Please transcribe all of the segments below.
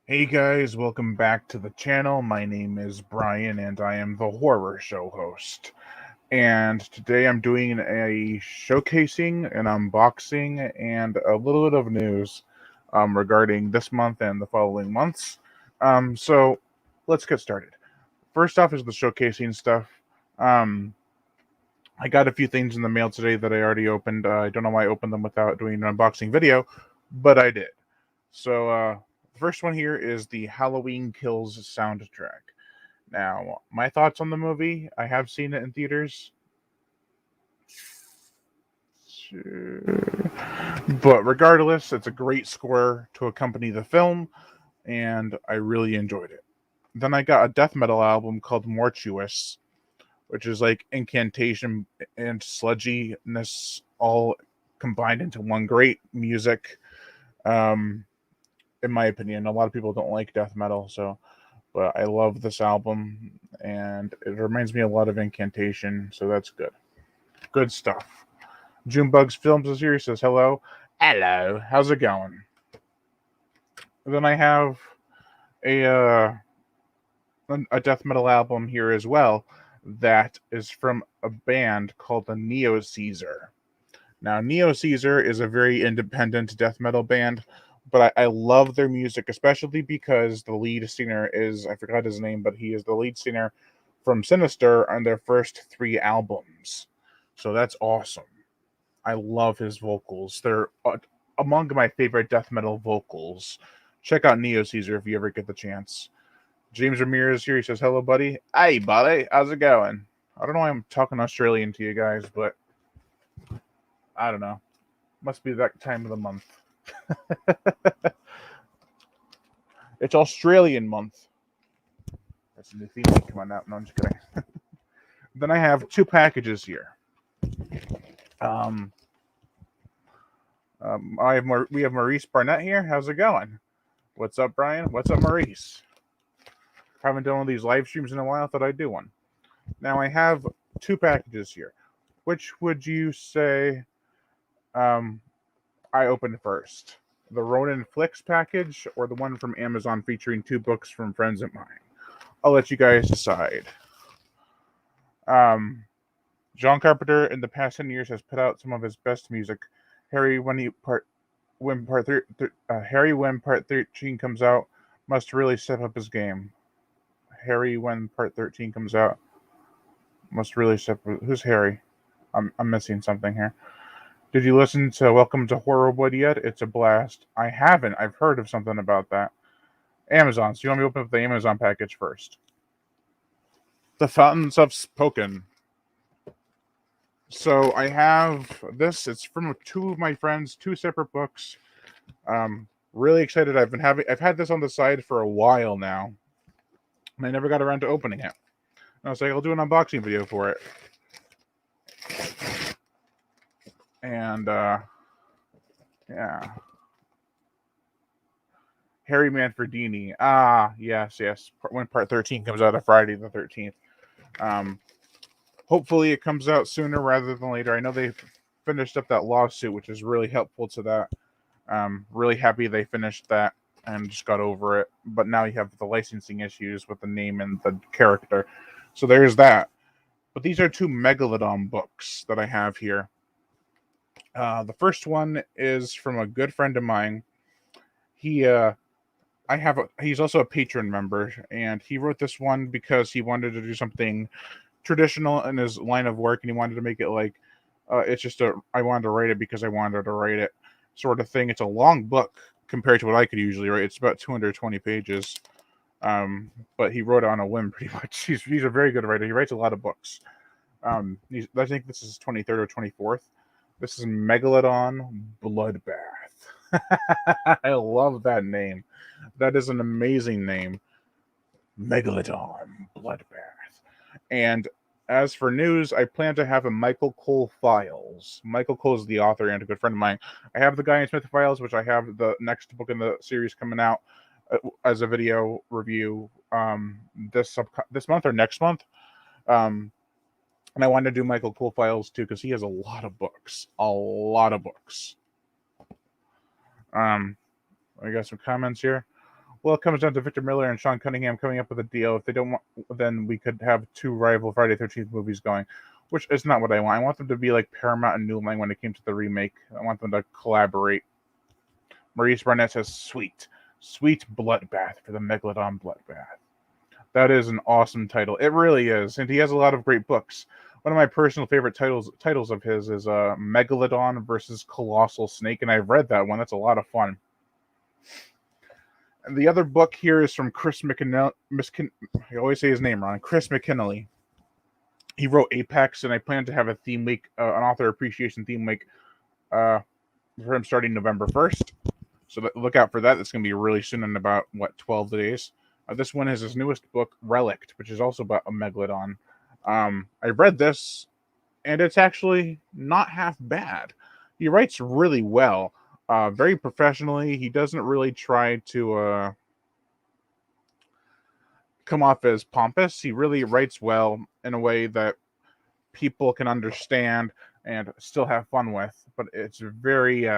Hey guys, welcome back to the channel. My name is Brian and I am the horror show host. And today I'm doing a showcasing, an unboxing, and a little bit of news regarding this month and the following months. So let's get started. First off is the showcasing stuff. Um, I got a few things in the mail today that I already opened. I don't know why I opened them without doing an unboxing video, but I did. So, the first one here is the Halloween Kills soundtrack. Now, my thoughts on the movie, I have seen it in theaters. But regardless, it's a great score to accompany the film, and I really enjoyed it. Then I got a death metal album called Mortuous, which is like incantation and sludginess all combined into one great music. Um, in my opinion, a lot of people don't like death metal, but I love this album, and it reminds me a lot of Incantation, so that's good. Good stuff. Junebugs Films is here. He says hello. Hello. How's it going? Then I have a uh, a death metal album here as well that is from a band called the Neo Caesar. Now, Neo Caesar is a very independent death metal band, but I love their music, especially because the lead singer is, I forgot his name, but he is the lead singer from Sinister on their first three albums. So that's awesome. I love his vocals. They're among my favorite death metal vocals. Check out Neo Caesar if you ever get the chance. James Ramirez here. He says, hello, buddy. Hey, buddy. How's it going? I don't know why I'm talking Australian to you guys, but I don't know. Must be that time of the month. It's Australian month. That's a new theme. Come on out. No, I'm just kidding. Then I have two packages here. Um, we have Maurice Barnett here. How's it going? What's up, Brian? What's up, Maurice? Haven't done one of these live streams in a while. Thought I'd do one. Now I have two packages here. Which would you say I opened first? The Ronin Flicks package or the one from Amazon featuring two books from friends of mine? I'll let you guys decide. John Carpenter in the past 10 years has put out some of his best music. Harry, when Part 13 comes out, must really step up his game. Harry, when Part 13 comes out, must really step up. Who's Harry? I'm missing something here. Did you listen to Welcome to Horrorwood yet? It's a blast. I haven't. I've heard of something about that. Amazon. So you want me to open up the Amazon package first? The Fountains have Spoken. So I have this. It's from two of my friends, two separate books. Really excited. I've had this on the side for a while now, and I never got around to opening it. And I was like, I'll do an unboxing video for it. And yeah. Harry Manfredini. Ah, yes. When Part 13 comes out on Friday the 13th. Hopefully it comes out sooner rather than later. I know they finished up that lawsuit, which is really helpful to that. Really happy they finished that and just got over it. But now you have the licensing issues with the name and the character. So there's that. But these are two Megalodon books that I have here. The first one is from a good friend of mine. He's also a patron member, and he wrote this one because he wanted to do something traditional in his line of work, and he wanted to make it like I wanted to write it because I wanted to write it sort of thing. It's a long book compared to what I could usually write. It's about 220 pages, but he wrote it on a whim pretty much. He's a very good writer. He writes a lot of books. I think this is his 23rd or 24th. This is Megalodon Bloodbath. I love that name. That is an amazing name. Megalodon Bloodbath. And as for news, I plan to have a Michael Cole Files. Michael Cole is the author and a good friend of mine. I have the Guy and Smith Files, which I have the next book in the series coming out as a video review this month or next month. And I wanted to do Michael Cole Files too because he has a lot of books. A lot of books. I got some comments here. Well, it comes down to Victor Miller and Sean Cunningham coming up with a deal. If they don't want, then we could have two rival Friday 13th movies going, which is not what I want. I want them to be like Paramount and New Line when it came to the remake. I want them to collaborate. Maurice Barnett says, sweet bloodbath for the Megalodon bloodbath. That is an awesome title. It really is, and he has a lot of great books. One of my personal favorite titles of his is Megalodon versus Colossal Snake, and I've read that one. That's a lot of fun. And the other book here is from Chris McKinney. I always say his name wrong. Chris McKinney. He wrote Apex, and I plan to have a theme week, an author appreciation theme week, for him starting November 1st. So look out for that. It's going to be really soon, in about 12 days. This one is his newest book, Relict, which is also about a megalodon. I read this, and it's actually not half bad. He writes really well, very professionally. He doesn't really try to come off as pompous. He really writes well in a way that people can understand and still have fun with. But it's very,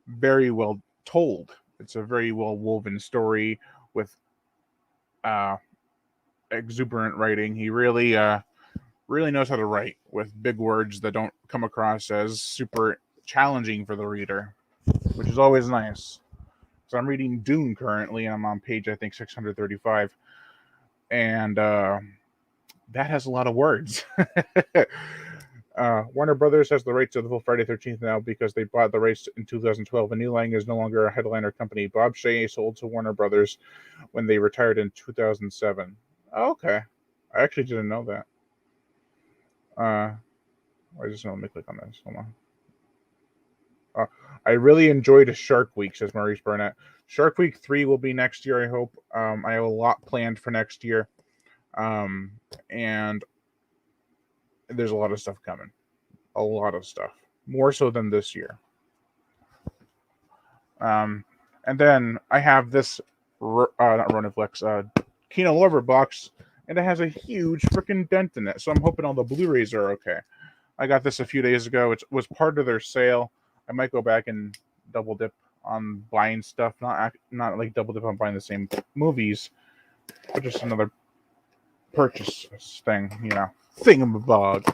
very well told. It's a very well woven story with exuberant writing. He really knows how to write with big words that don't come across as super challenging for the reader, which is always nice. So I'm reading Dune currently, and I'm on page, I think, 635. And that has a lot of words. Warner Brothers has the rights to the full Friday 13th now because they bought the rights in 2012, and New Line is no longer a headliner company. Bob Shea sold to Warner Brothers when they retired in 2007. Oh, okay. I actually didn't know that. I just want to click on this. Hold on. I really enjoyed Shark Week, says Maurice Barnett. Shark Week 3 will be next year, I hope. I have a lot planned for next year. And there's a lot of stuff coming. A lot of stuff. More so than this year. And then I have this, not Ronaflex, Kino Lorber box, and it has a huge freaking dent in it. So I'm hoping all the Blu-rays are okay. I got this a few days ago. It was part of their sale. I might go back and double dip on buying stuff. Not like double dip on buying the same movies, but just another purchase thing, thingamabog.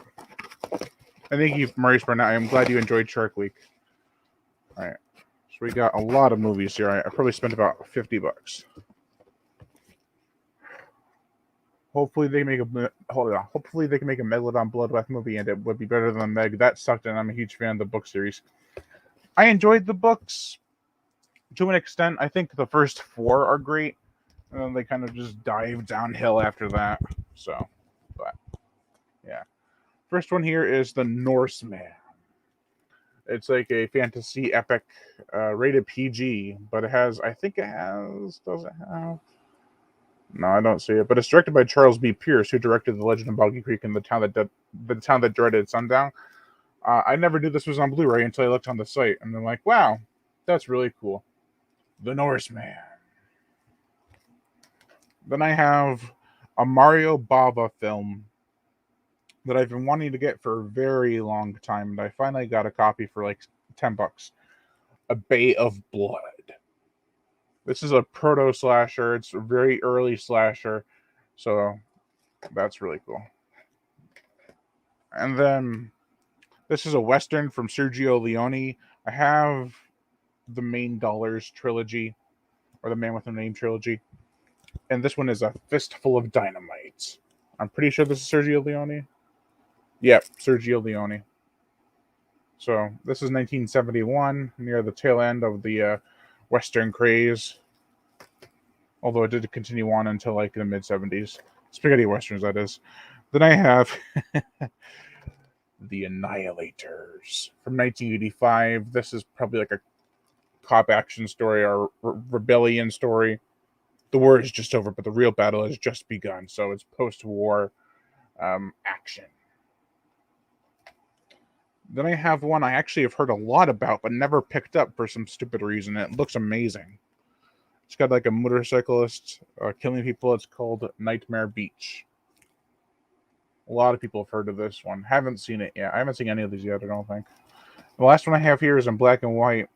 And thank you, Maurice Barnett. I'm glad you enjoyed Shark Week. All right. So we got a lot of movies here. I probably spent about $50. Hopefully they make Hopefully they can make a Megalodon Bloodbath movie, and it would be better than Meg. That sucked, and I'm a huge fan of the book series. I enjoyed the books to an extent. I think the first 4 are great, and then they kind of just dive downhill after that. So, but yeah. First one here is the Norse Man. It's like a fantasy epic, rated PG, but does it have? No, I don't see it. But it's directed by Charles B. Pierce, who directed The Legend of Boggy Creek and The Town That Dreaded Sundown. I never knew this was on Blu-ray until I looked on the site, and I'm like, wow, that's really cool. The Norse Man. Then I have a Mario Bava film that I've been wanting to get for a very long time, and I finally got a copy for like $10. A Bay of Blood. This is a proto slasher. It's a very early slasher, so that's really cool. And then this is a Western from Sergio Leone. I have the Main Dollars trilogy, or the Man with No Name trilogy, and this one is A Fistful of Dynamite. I'm pretty sure this is Sergio Leone. Yep, Sergio Leone. So this is 1971, near the tail end of the Western craze. Although it did continue on until like the mid-70s. Spaghetti Westerns, that is. Then I have The Annihilators from 1985. This is probably like a cop action story or rebellion story. The war is just over, but the real battle has just begun. So it's post-war action. Then I have one I actually have heard a lot about, but never picked up for some stupid reason. It looks amazing. It's got like a motorcyclist killing people. It's called Nightmare Beach. A lot of people have heard of this one. Haven't seen it yet. I haven't seen any of these yet, I don't think. The last one I have here is in black and white.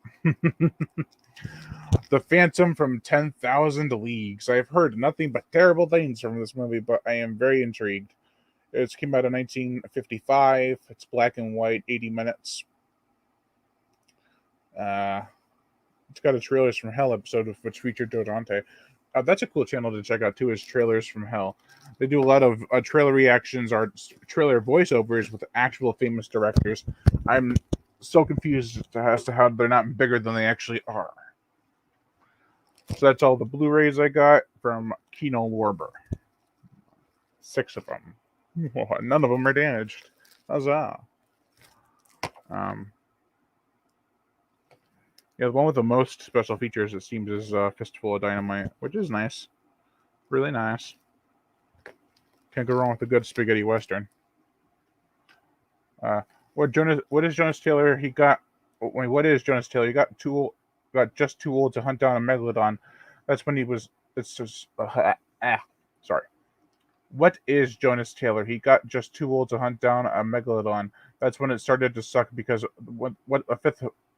The Phantom from 10,000 Leagues. I've heard nothing but terrible things from this movie, but I am very intrigued. It came out in 1955. It's black and white, 80 minutes. It's got a Trailers from Hell episode which featured Joe Dante. That's a cool channel to check out too, is Trailers from Hell. They do a lot of trailer reactions or trailer voiceovers with actual famous directors. I'm so confused as to how they're not bigger than they actually are. So that's all the Blu-rays I got from Kino Lorber. 6 of them. None of them are damaged. Huzzah. Yeah, the one with the most special features, it seems, is Fistful of Dynamite, which is nice. Really nice. Can't go wrong with a good spaghetti western. What is Jonas Taylor? What is Jonas Taylor? He got just too old to hunt down a megalodon. That's when he was. It's just. Sorry. What is Jonas Taylor? He got just too old to hunt down a megalodon. That's when it started to suck because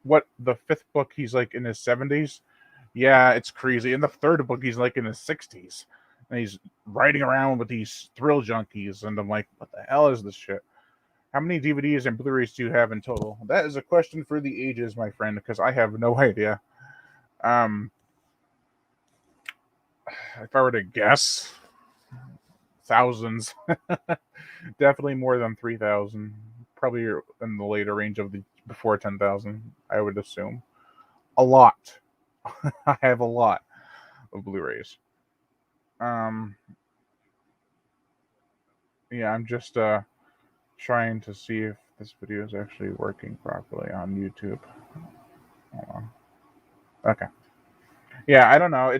the fifth book he's like in his 70s. Yeah, it's crazy. In the third book he's like in his 60s, and he's riding around with these thrill junkies. And I'm like, what the hell is this shit? How many DVDs and Blu-rays do you have in total? That is a question for the ages, my friend, because I have no idea. If I were to guess, thousands. Definitely more than 3,000. Probably in the later range of the before 10,000, I would assume. A lot. I have a lot of Blu-rays. Yeah, I'm just trying to see if this video is actually working properly on YouTube. Hold on. Okay. Yeah, I don't know.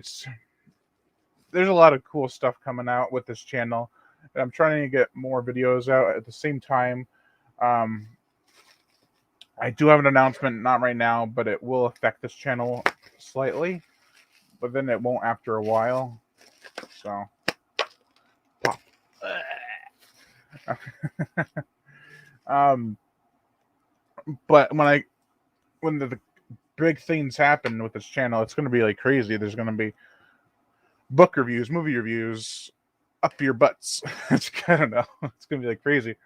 There's a lot of cool stuff coming out with this channel, and I'm trying to get more videos out at the same time. I do have an announcement, not right now, but it will affect this channel slightly, but then it won't after a while. So, pop. But when the big things happen with this channel, it's going to be like crazy. There's going to be book reviews, movie reviews, up your butts. I don't know. It's going to be like crazy.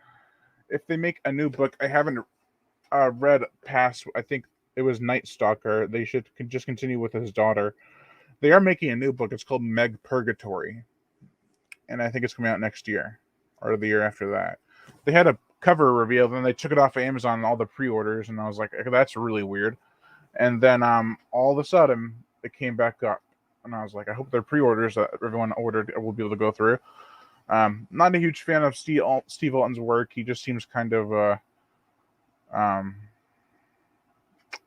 If they make a new book, I haven't read past, I think it was Night Stalker. They should just continue with his daughter. They are making a new book. It's called Meg Purgatory. And I think it's coming out next year or the year after that. They had a cover reveal, then they took it off of Amazon and all the pre-orders, and I was like, that's really weird. And then all of a sudden, it came back up. And I was like, I hope their pre-orders that everyone ordered will be able to go through. Not a huge fan of Steve Alton's work. He just seems kind of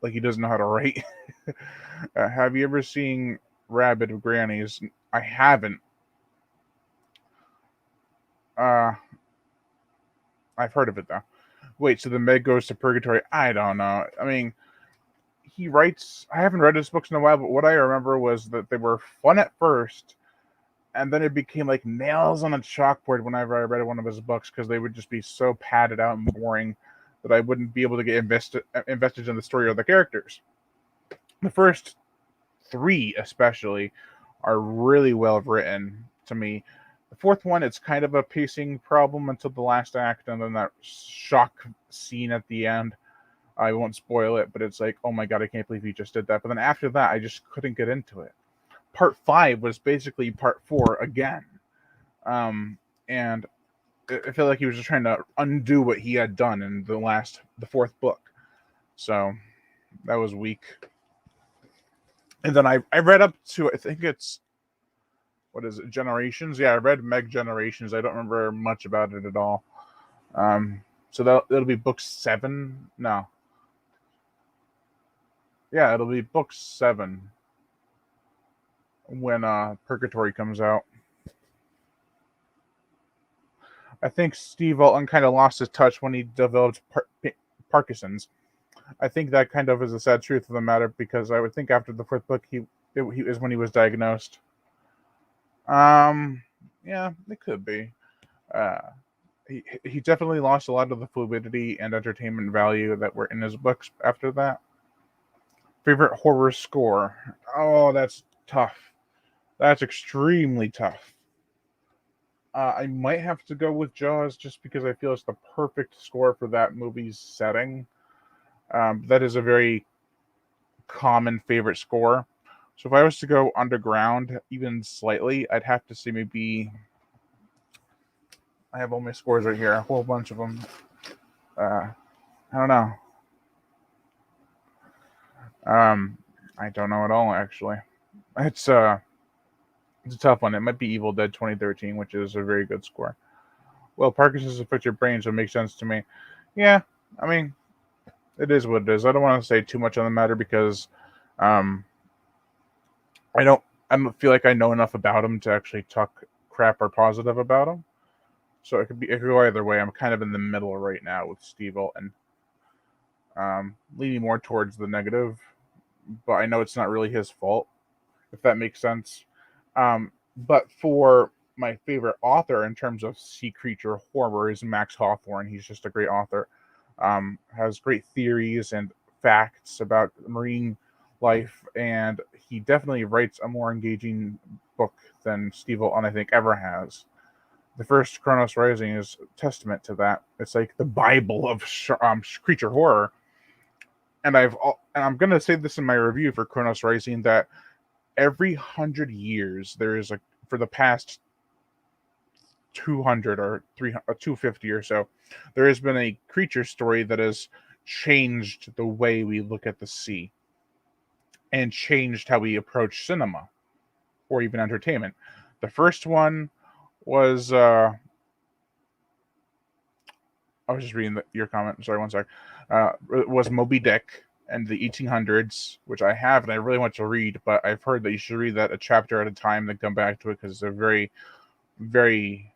like he doesn't know how to write. Have you ever seen Rabid Grannies? I haven't. I've heard of it though. Wait, so the Meg goes to purgatory? I don't know. I mean, he writes. I haven't read his books in a while, but what I remember was that they were fun at first, and then it became like nails on a chalkboard whenever I read one of his books because they would just be so padded out and boring that I wouldn't be able to get invested in the story or the characters. The first 3, especially, are really well written to me. The fourth one, it's kind of a pacing problem until the last act, and then that shock scene at the end. I won't spoil it, but it's like, oh my god, I can't believe he just did that. But then after that, I just couldn't get into it. Part 5 was basically part 4 again. And I feel like he was just trying to undo what he had done in the fourth book. So that was weak. And then I read up to, I think it's, what is it, Generations? Yeah, I read Meg Generations. I don't remember much about it at all. So it'll be book 7. No. Yeah, it'll be book 7 when Purgatory comes out. I think Steve Alton kind of lost his touch when he developed Parkinson's. I think that kind of is the sad truth of the matter because I would think after the 4th book, he is when he was diagnosed. Yeah, it could be. He definitely lost a lot of the fluidity and entertainment value that were in his books after that. Favorite horror score? Oh, that's tough. That's extremely tough. I might have to go with Jaws just because I feel it's the perfect score for that movie's setting. That is a very common favorite score. So if I was to go underground even slightly, I'd have to say maybe I have all my scores right here, a whole bunch of them. I don't know. Um, I don't know at all actually. It's uh it's a tough one. It might be Evil Dead 2013, which is a very good score. Well, Parkinson's affects your brain, so it makes sense to me. Yeah, I mean, it is what it is. I don't want to say too much on the matter because um, I don't. I don't feel like I know enough about him to actually talk crap or positive about him. So it could go either way. I'm kind of in the middle right now with Steve and leaning more towards the negative, but I know it's not really his fault, if that makes sense. But for my favorite author in terms of sea creature horror is Max Hawthorne. He's just a great author. Has great theories and facts about marine life, and he definitely writes a more engaging book than Steve Alton I think ever has. The first Kronos Rising is a testament to that. It's like the Bible of creature horror. And I'm gonna say this in my review for Kronos Rising that every 100 years there is for the past 200 or 300 or 250 or so, there has been a creature story that has changed the way we look at the sea and changed how we approach cinema or even entertainment. The first one was I was just reading your comment. Sorry, one sec. Was Moby Dick and the 1800s, which I have and I really want to read, but I've heard that you should read that a chapter at a time, then come back to it because it's a very, very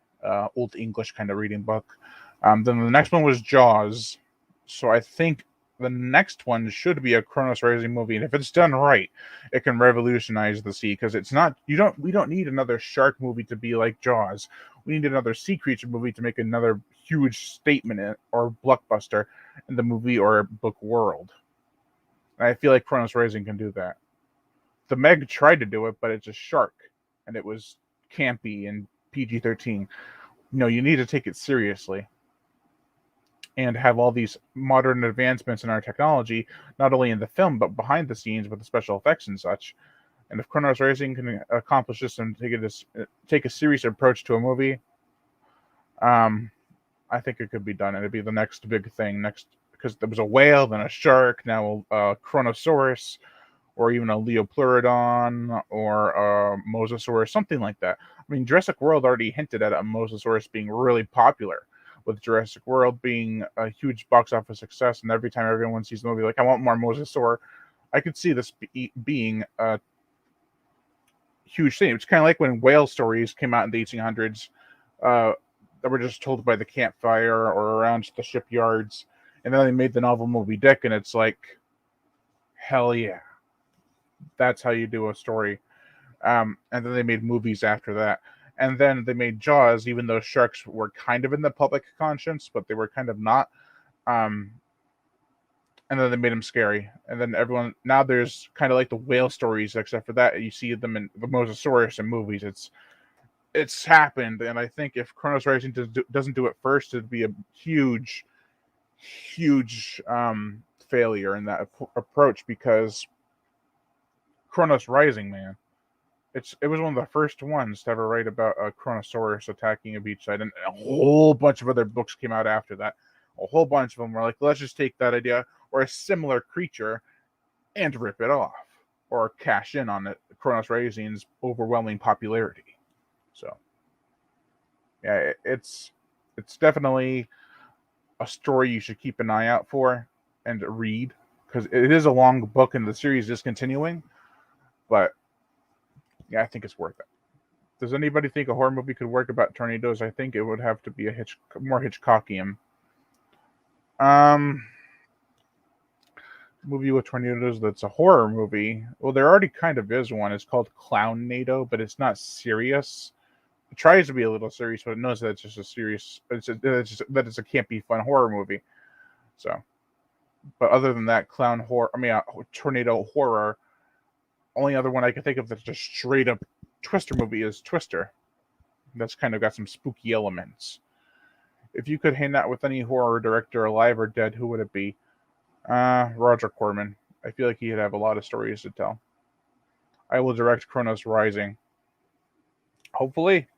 old English kind of reading book. Then the next one was Jaws. So I think the next one should be a Kronos Rising movie, and if it's done right, it can revolutionize the sea because it's not we don't need another shark movie to be like Jaws. We need another sea creature movie to make another huge statement or blockbuster in the movie or book world. And I feel like Kronos Rising can do that. The Meg tried to do it, but it's a shark, and it was campy and PG-13. No, you need to take it seriously and have all these modern advancements in our technology, not only in the film but behind the scenes with the special effects and such. And if Kronos Rising can accomplish this and take a serious approach to a movie, I think it could be done. It'd be the next big thing. Next, because there was a whale, then a shark, now a Chronosaurus, or even a Leopleurodon or a Mosasaurus, something like that. I mean, Jurassic World already hinted at a Mosasaurus being really popular, with Jurassic World being a huge box office success, and every time everyone sees the movie, like, I want more Mosasaur. I could see this being a huge thing. It's kind of like when whale stories came out in the 1800s that were just told by the campfire or around the shipyards, and then they made the novel Moby Dick, and it's like, hell yeah, that's how you do a story. And then they made movies after that. And then they made Jaws, even though sharks were kind of in the public conscience, but they were kind of not. Um, and then they made them scary. And then now there's kind of like the whale stories, except for that, you see them in the Mosasaurus in movies. It's happened. And I think if Kronos Rising doesn't do it first, it'd be a huge, huge failure in that approach because Kronos Rising, man. It was one of the first ones to ever write about a Chronosaurus attacking a beachside, and a whole bunch of other books came out after that. A whole bunch of them were like, let's just take that idea or a similar creature and rip it off or cash in on it. Kronos Rising's overwhelming popularity. So yeah, it's definitely a story you should keep an eye out for and read because it is a long book and the series is continuing, but yeah, I think it's worth it. Does anybody think a horror movie could work about tornadoes? I think it would have to be more Hitchcockian. Um, movie with tornadoes that's a horror movie. Well, there already kind of is one. It's called Clownado, but it's not serious. It tries to be a little serious, but it knows that it's just a serious. That it's a campy, fun horror movie. So But other than that, clown horror, tornado horror. Only other one I can think of that's just straight up Twister movie is Twister. That's kind of got some spooky elements. If you could hang out with any horror director, alive or dead, who would it be? Roger Corman. I feel like he'd have a lot of stories to tell. I will direct Kronos Rising. Hopefully,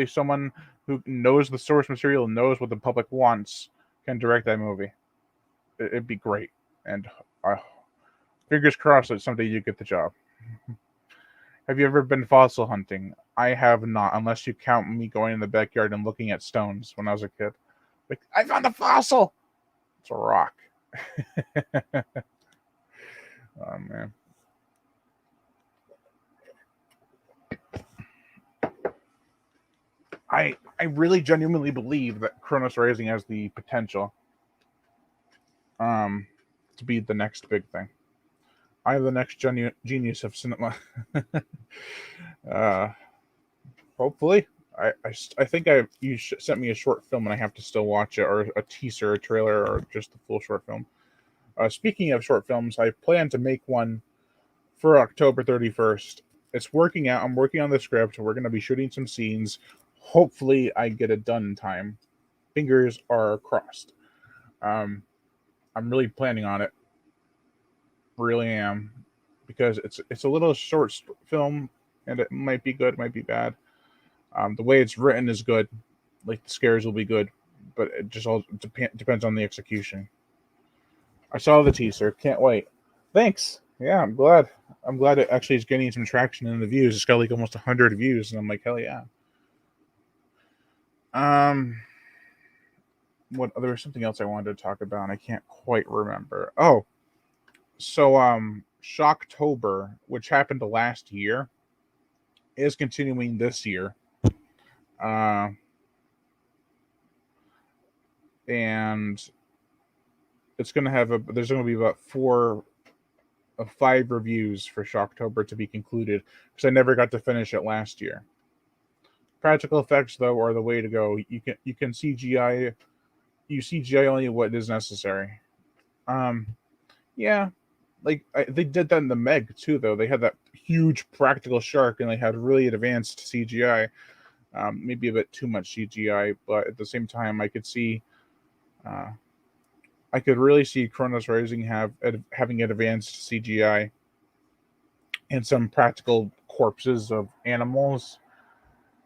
someone who knows the source material, knows what the public wants, can direct that movie. It'd be great. And fingers crossed that someday you get the job. Have you ever been fossil hunting? I have not, unless you count me going in the backyard and looking at stones when I was a kid. Like, I found a fossil! It's a rock. Oh, man. I really genuinely believe that Kronos Rising has the potential to be the next big thing. I am the next genius of cinema. Hopefully. I think you sent me a short film and I have to still watch it, or a teaser, a trailer, or just the full short film. Speaking of short films, I plan to make one for October 31st. It's working out. I'm working on the script. We're going to be shooting some scenes. Hopefully, I get it done in time. Fingers are crossed. I'm really planning on it. Really am, because it's a little short film, and it might be good, might be bad. The way it's written is good. Like, the scares will be good, but it just all depends on the execution. I saw the teaser. Can't wait. Thanks. Yeah, I'm glad. I'm glad it actually is getting some traction in the views. It's got like almost 100 views, and I'm like, hell yeah. There was something else I wanted to talk about, and I can't quite remember. Oh, so Shocktober, which happened last year, is continuing this year. And it's going to have there's going to be about 4 of 5 reviews for Shocktober to be concluded, because I never got to finish it last year. Practical effects, though, are the way to go. You can CGI. You CGI only what is necessary. Yeah, like they did that in the Meg too, though. They had that huge practical shark, and they had really advanced CGI. Maybe a bit too much CGI, but at the same time, I could really see Kronos Rising having advanced CGI and some practical corpses of animals,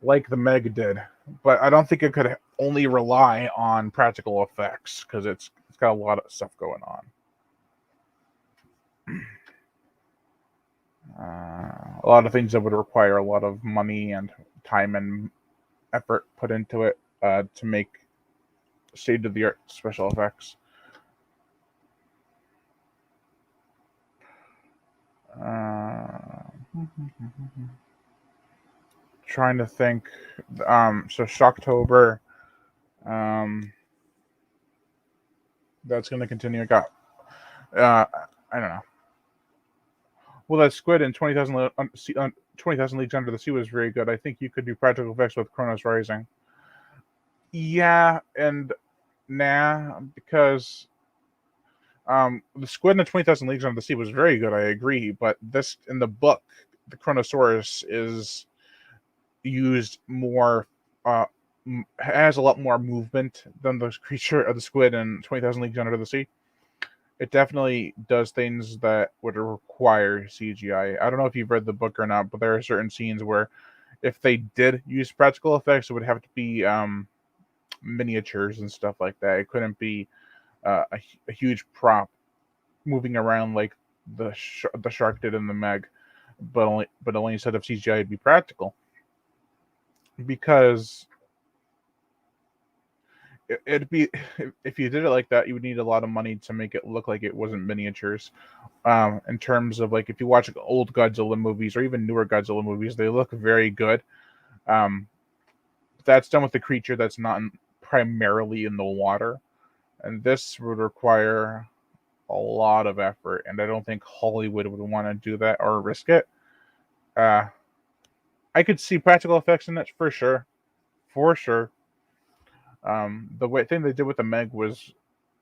like the Meg did. But I don't think it could only rely on practical effects, because it's got a lot of stuff going on. A lot of things that would require a lot of money and time and effort put into it to make state-of-the-art special effects. Trying to think. So Shocktober, that's going to continue. I don't know. Well, that squid in 20,000 Leagues Under the Sea was very good. I think you could do practical effects with Kronos Rising. Yeah, and nah, because the squid in the 20,000 Leagues Under the Sea was very good. I agree, but this in the book, the Kronosaurus is used more, has a lot more movement than the creature of the squid in 20,000 Leagues Under the Sea. It definitely does things that would require CGI. I don't know if you've read the book or not, but there are certain scenes where if they did use practical effects, it would have to be miniatures and stuff like that. It couldn't be a huge prop moving around like the shark did in the Meg, but only instead of CGI, it'd be practical. Because it'd be, if you did it like that, you would need a lot of money to make it look like it wasn't miniatures. In terms of, like, if you watch old Godzilla movies or even newer Godzilla movies, they look very good. That's done with the creature that's not primarily in the water, and this would require a lot of effort, and I don't think Hollywood would want to do that or risk it. I could see practical effects in it for sure. The thing they did with the Meg was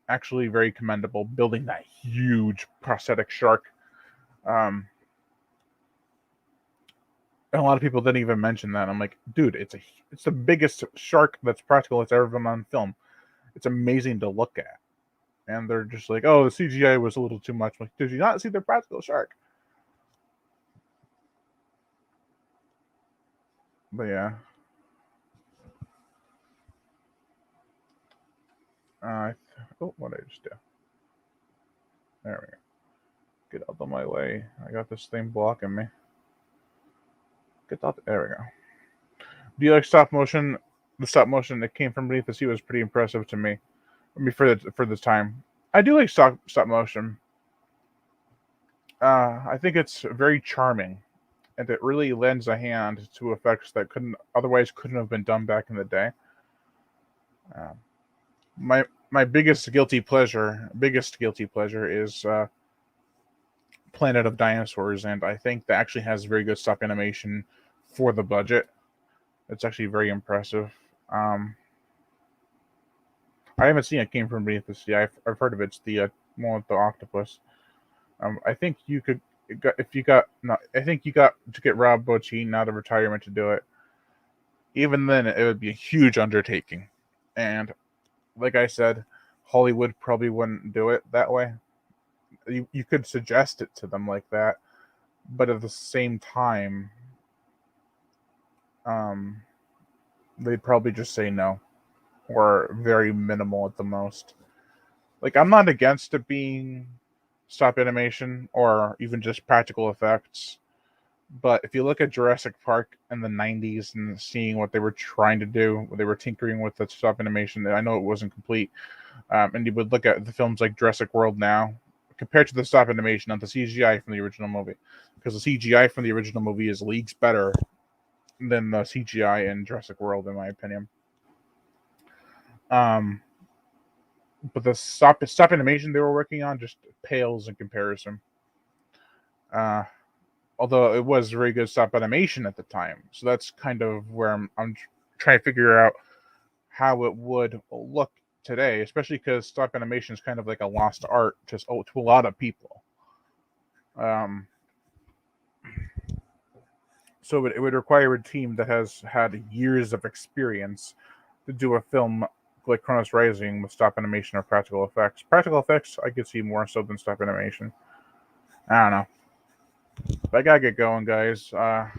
actually very commendable, building that huge prosthetic shark. And a lot of people didn't even mention that. I'm like, dude, it's the biggest shark that's practical that's ever been on film. It's amazing to look at. And they're just like, oh, the CGI was a little too much. I'm like, did you not see the practical shark? But yeah. What did I just do? There we go. Get out of my way. I got this thing blocking me. Get out. There we go. Do you like stop motion? The stop motion that came from beneath the sea was pretty impressive to me. I mean, for this time, I do like stop motion. I think it's very charming, and it really lends a hand to effects that couldn't have been done back in the day. My biggest guilty pleasure is Planet of Dinosaurs, and I think that actually has very good stop animation for the budget. It's actually very impressive. I haven't seen It Came from Beneath the Sea. I've heard of it. It's the one with the octopus. I think you could, if you got, no, I think you got to get Rob Bottin out of retirement to do it. Even then, it would be a huge undertaking. And like I said, Hollywood probably wouldn't do it that way. You could suggest it to them like that, but at the same time, they'd probably just say no, or very minimal at the most. Like, I'm not against it being stop animation or even just practical effects, but if you look at Jurassic Park in the 90s and seeing what they were trying to do, what they were tinkering with the stop animation, I know it wasn't complete. And you would look at the films like Jurassic World now, compared to the stop animation on the CGI from the original movie, because the CGI from the original movie is leagues better than the CGI in Jurassic World, in my opinion. But the stop animation they were working on just pales in comparison. Although it was very good stop animation at the time, so that's kind of where I'm trying to figure out how it would look today, especially because stop animation is kind of like a lost art to a lot of people. So it would require a team that has had years of experience to do a film like Chronos Rising with stop animation or practical effects. Practical effects, I could see more so than stop animation. I don't know. But I gotta get going, guys. Well,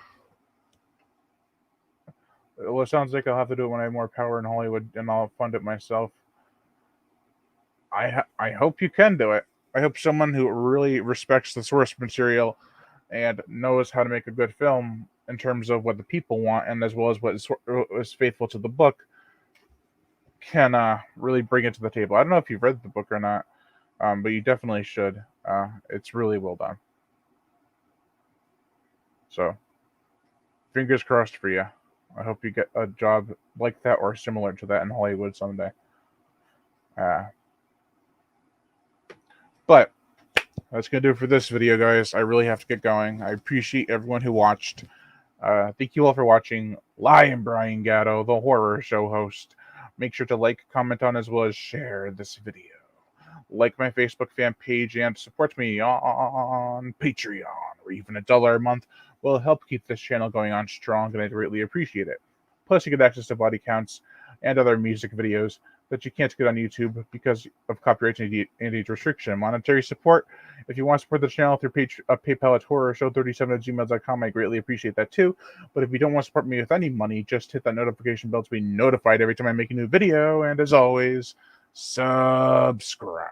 it sounds like I'll have to do it when I have more power in Hollywood, and I'll fund it myself. I hope you can do it. I hope someone who really respects the source material and knows how to make a good film in terms of what the people want, and as well as what is faithful to the book, can really bring it to the table. I don't know if you've read the book or not, but you definitely should. It's really well done. So, fingers crossed for you. I hope you get a job like that or similar to that in Hollywood someday. But that's going to do it for this video, guys. I really have to get going. I appreciate everyone who watched. Thank you all for watching. Lion Brian Gatto, the horror show host. Make sure to like, comment on, as well as share this video. Like my Facebook fan page and support me on Patreon, or even $1 a month will help keep this channel going on strong, and I greatly appreciate it. Plus, you get access to body counts and other music videos that you can't get on YouTube because of copyright and age restriction. Monetary support, if you want to support the channel through PayPal at horrorshow37@gmail.com, I greatly appreciate that too. But if you don't want to support me with any money, just hit that notification bell to be notified every time I make a new video. And as always, subscribe.